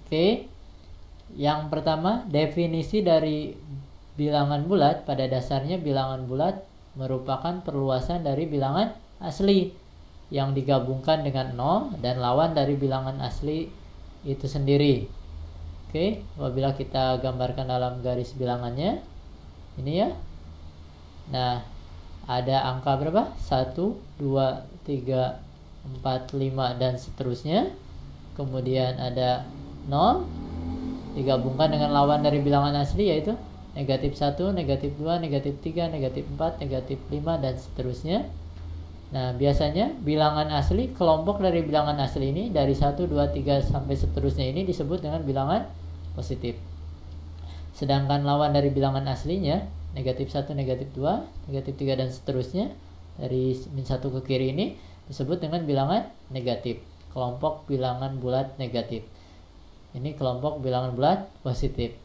Oke. Yang pertama, definisi dari bilangan bulat. Pada dasarnya bilangan bulat merupakan perluasan dari bilangan asli yang digabungkan dengan 0 dan lawan dari bilangan asli itu sendiri. Oke, apabila kita gambarkan dalam garis bilangannya, ini ya. Nah, ada angka berapa? 1, 2, 3, 4, 5 dan seterusnya. Kemudian ada 0 digabungkan dengan lawan dari bilangan asli yaitu negatif 1, negatif 2, negatif 3, negatif 4, negatif 5 dan seterusnya. Nah, biasanya bilangan asli, kelompok dari bilangan asli ini dari 1, 2, 3 sampai seterusnya ini disebut dengan bilangan positif. Sedangkan lawan dari bilangan aslinya negatif 1, negatif 2, negatif 3 dan seterusnya dari min 1 ke kiri ini disebut dengan bilangan negatif. Kelompok bilangan bulat negatif. Ini kelompok bilangan bulat positif.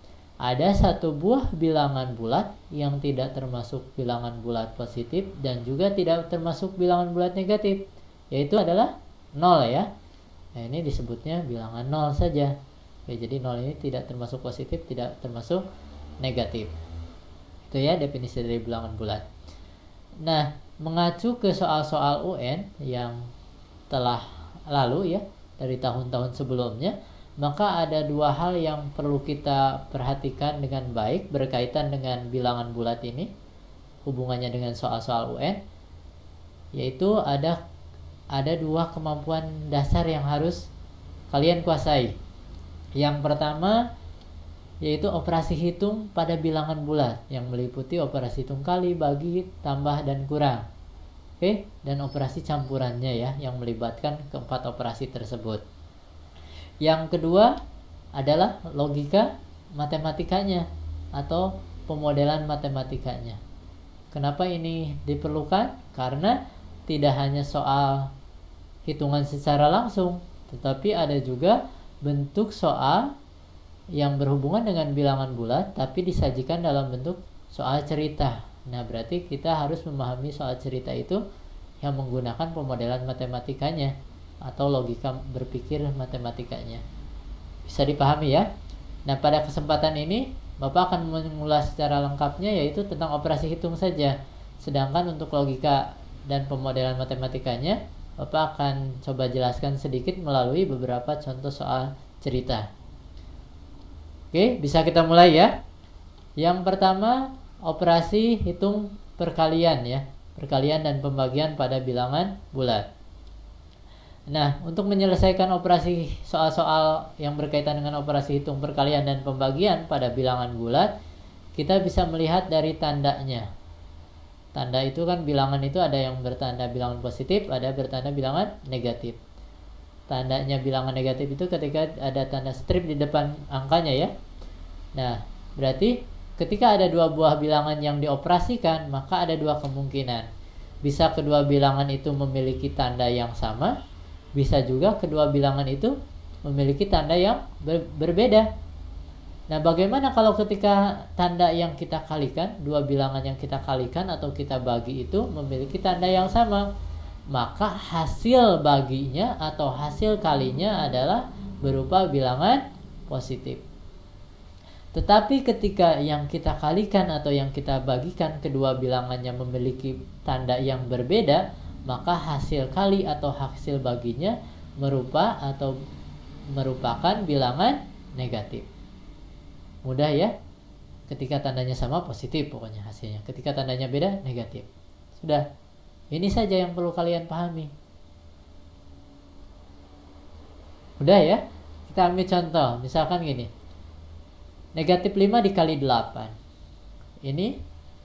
Ada satu buah bilangan bulat yang tidak termasuk bilangan bulat positif dan juga tidak termasuk bilangan bulat negatif, yaitu adalah 0 ya. Nah, ini disebutnya bilangan 0 saja. Oke, jadi 0 ini tidak termasuk positif, tidak termasuk negatif. Itu ya definisi dari bilangan bulat. Nah, mengacu ke soal-soal UN yang telah lalu ya, dari tahun-tahun sebelumnya, maka ada dua hal yang perlu kita perhatikan dengan baik berkaitan dengan bilangan bulat ini, hubungannya dengan soal-soal UN, yaitu ada dua kemampuan dasar yang harus kalian kuasai. Yang pertama yaitu operasi hitung pada bilangan bulat yang meliputi operasi hitung kali, bagi, tambah, dan kurang. Oke, dan operasi campurannya ya yang melibatkan keempat operasi tersebut. Yang kedua adalah logika matematikanya atau pemodelan matematikanya. Kenapa ini diperlukan? Karena tidak hanya soal hitungan secara langsung, tetapi ada juga bentuk soal yang berhubungan dengan bilangan bulat tapi disajikan dalam bentuk soal cerita. Nah, berarti kita harus memahami soal cerita itu yang menggunakan pemodelan matematikanya atau logika berpikir matematikanya. Bisa dipahami ya? Nah, pada kesempatan ini Bapak akan mengulas secara lengkapnya yaitu tentang operasi hitung saja. Sedangkan untuk logika dan pemodelan matematikanya Bapak akan coba jelaskan sedikit melalui beberapa contoh soal cerita. Oke, bisa kita mulai ya. Yang pertama, operasi hitung perkalian ya. Perkalian dan pembagian pada bilangan bulat. Nah, untuk menyelesaikan operasi soal-soal yang berkaitan dengan operasi hitung perkalian dan pembagian pada bilangan bulat, kita bisa melihat dari tandanya. Tanda itu kan bilangan itu ada yang bertanda bilangan positif, ada bertanda bilangan negatif. Tandanya bilangan negatif itu ketika ada tanda strip di depan angkanya ya. Nah, berarti ketika ada dua buah bilangan yang dioperasikan, maka ada dua kemungkinan. Bisa kedua bilangan itu memiliki tanda yang sama, bisa juga kedua bilangan itu memiliki tanda yang berbeda. Nah, bagaimana kalau ketika tanda yang kita kalikan, dua bilangan yang kita kalikan atau kita bagi itu memiliki tanda yang sama? Maka hasil baginya atau hasil kalinya adalah berupa bilangan positif. Tetapi ketika yang kita kalikan atau yang kita bagikan kedua bilangannya memiliki tanda yang berbeda, maka hasil kali atau hasil baginya merupakan bilangan negatif. Mudah ya? Ketika tandanya sama positif pokoknya hasilnya. Ketika tandanya beda negatif. Sudah. Ini saja yang perlu kalian pahami. Udah ya? Kita ambil contoh. Misalkan gini. Negatif 5 dikali 8. Ini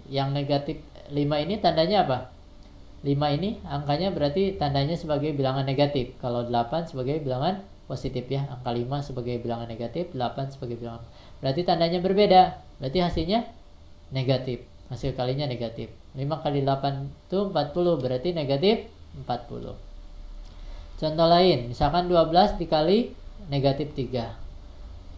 yang negatif 5 ini tandanya apa? 5 ini angkanya berarti tandanya sebagai bilangan negatif. Kalau 8 sebagai bilangan positif ya. Angka 5 sebagai bilangan negatif, 8 sebagai bilangan. Berarti tandanya berbeda. Berarti hasilnya negatif. Hasil kalinya negatif. 5 kali 8 itu 40. Berarti negatif 40. Contoh lain. Misalkan 12 dikali negatif 3.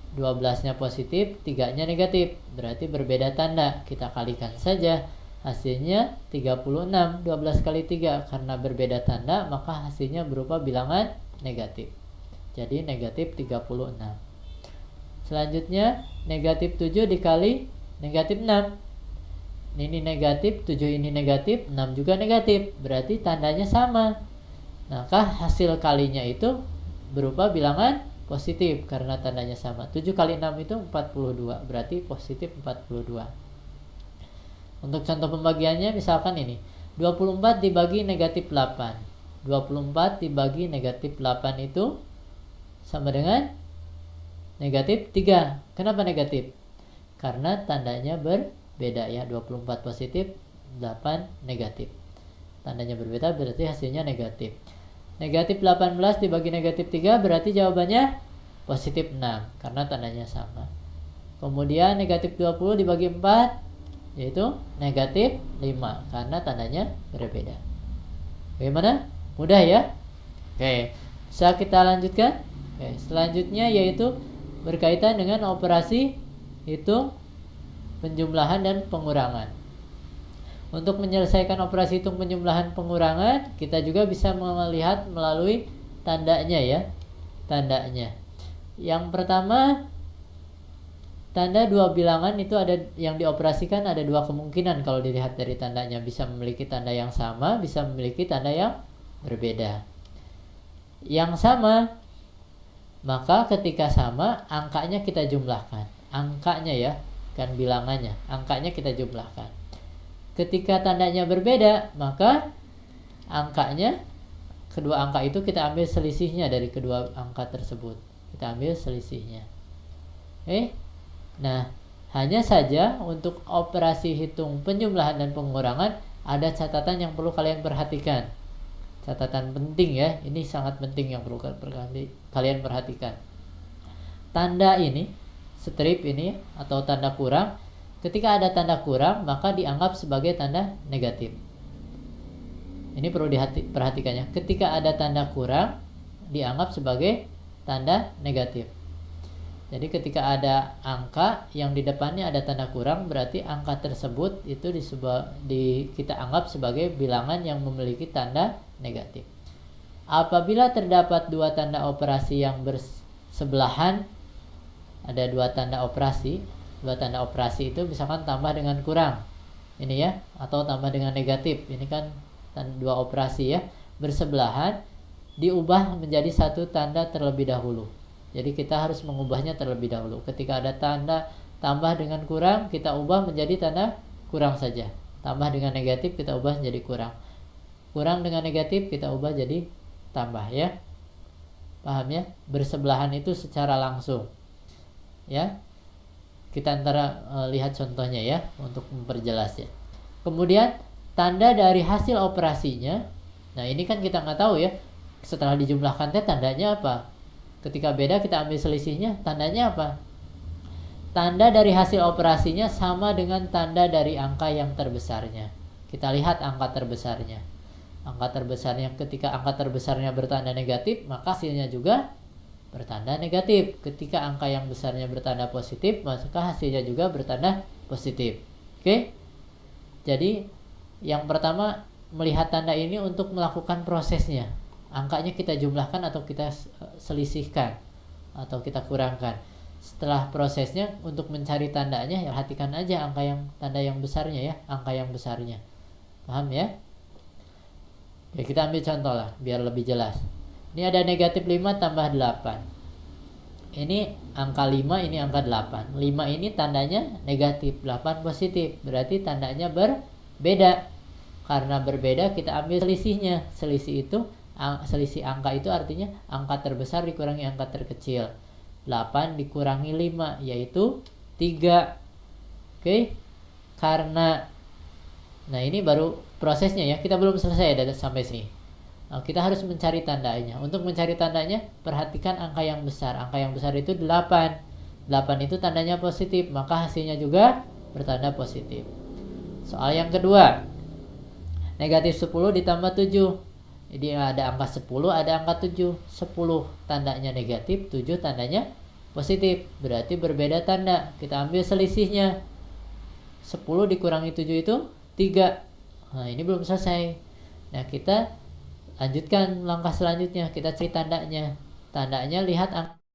12-nya positif, 3-nya negatif. Berarti berbeda tanda. Kita kalikan saja. Hasilnya 36. 12 kali 3. Karena berbeda tanda, maka hasilnya berupa bilangan negatif. Jadi negatif 36. Selanjutnya negatif 7 dikali negatif 6. Ini negatif, 7 ini negatif, 6 juga negatif. Berarti tandanya sama. Maka hasil kalinya itu berupa bilangan positif karena tandanya sama. 7 kali 6 itu 42. Berarti positif 42. Untuk contoh pembagiannya misalkan ini. 24 dibagi negatif 8. 24 dibagi negatif 8 itu sama dengan negatif 3. Kenapa negatif? Karena tandanya berbeda ya. 24 positif, 8 negatif. Tandanya berbeda berarti hasilnya negatif. Negatif 18 dibagi negatif 3 berarti jawabannya positif 6 karena tandanya sama. Kemudian negatif 20 dibagi 4 yaitu negatif 5 karena tandanya berbeda. Bagaimana? Mudah ya? Oke, bisa kita lanjutkan? Oke, selanjutnya yaitu berkaitan dengan operasi hitung penjumlahan dan pengurangan. Untuk menyelesaikan operasi hitung penjumlahan pengurangan, kita juga bisa melihat melalui tandanya ya. Tandanya. Yang pertama, tanda dua bilangan itu ada yang dioperasikan ada dua kemungkinan kalau dilihat dari tandanya. Bisa memiliki tanda yang sama, bisa memiliki tanda yang berbeda. Yang sama, maka ketika sama, angkanya kita jumlahkan. Angkanya ya, kan bilangannya. Angkanya kita jumlahkan. Ketika tandanya berbeda, maka angkanya, kedua angka itu kita ambil selisihnya dari kedua angka tersebut. Kita ambil selisihnya. Oke. Nah, hanya saja untuk operasi hitung penjumlahan dan pengurangan ada catatan yang perlu kalian perhatikan. Catatan penting ya, ini sangat penting yang perlu kalian perhatikan. Tanda ini, strip ini atau tanda kurang, ketika ada tanda kurang maka dianggap sebagai tanda negatif. Ini perlu diperhatikannya. Ketika ada tanda kurang dianggap sebagai tanda negatif. Jadi ketika ada angka yang di depannya ada tanda kurang, berarti angka tersebut itu kita anggap sebagai bilangan yang memiliki tanda negatif. Apabila terdapat dua tanda operasi yang bersebelahan, ada dua tanda operasi itu misalkan tambah dengan kurang, ini ya, atau tambah dengan negatif, ini kan dua operasi ya, bersebelahan, diubah menjadi satu tanda terlebih dahulu. Jadi kita harus mengubahnya terlebih dahulu. Ketika ada tanda tambah dengan kurang, kita ubah menjadi tanda kurang saja. Tambah dengan negatif, kita ubah menjadi kurang. Kurang dengan negatif, kita ubah jadi tambah ya. Paham ya? Bersebelahan itu secara langsung. Ya. Kita antara lihat contohnya ya untuk memperjelas ya. Kemudian tanda dari hasil operasinya. Nah, ini kan kita nggak tahu ya. Setelah dijumlahkan tandanya apa? Ketika beda kita ambil selisihnya, tandanya apa? Tanda dari hasil operasinya sama dengan tanda dari angka yang terbesarnya. Kita lihat angka terbesarnya. Angka terbesarnya, ketika angka terbesarnya bertanda negatif, maka hasilnya juga bertanda negatif. Ketika angka yang besarnya bertanda positif, maka hasilnya juga bertanda positif. Oke? Jadi yang pertama melihat tanda ini untuk melakukan prosesnya. Angkanya kita jumlahkan atau kita selisihkan atau kita kurangkan. Setelah prosesnya untuk mencari tandanya, ya perhatikan aja tanda yang besarnya ya, angka yang besarnya. Paham ya? Oke, kita ambil contoh lah biar lebih jelas. Ini ada negatif 5 tambah 8. Ini angka 5, ini angka 8. 5 ini tandanya negatif, 8 positif. Berarti tandanya berbeda. Karena berbeda kita ambil selisihnya. Selisih angka itu artinya angka terbesar dikurangi angka terkecil. 8 dikurangi 5 yaitu 3. Oke. Nah ini baru prosesnya ya. Kita belum selesai sampai sini. Nah, kita harus mencari tandanya. Untuk mencari tandanya, perhatikan angka yang besar. Angka yang besar itu 8. 8 itu tandanya positif, maka hasilnya juga bertanda positif. Soal yang kedua. Negatif 10 ditambah 7. Jadi ada angka 10, ada angka 7. 10 tandanya negatif, 7 tandanya positif. Berarti berbeda tanda. Kita ambil selisihnya. 10 dikurangi 7 itu 3. Nah, ini belum selesai. Nah, kita lanjutkan langkah selanjutnya. Kita cari tandanya. Tandanya lihat angka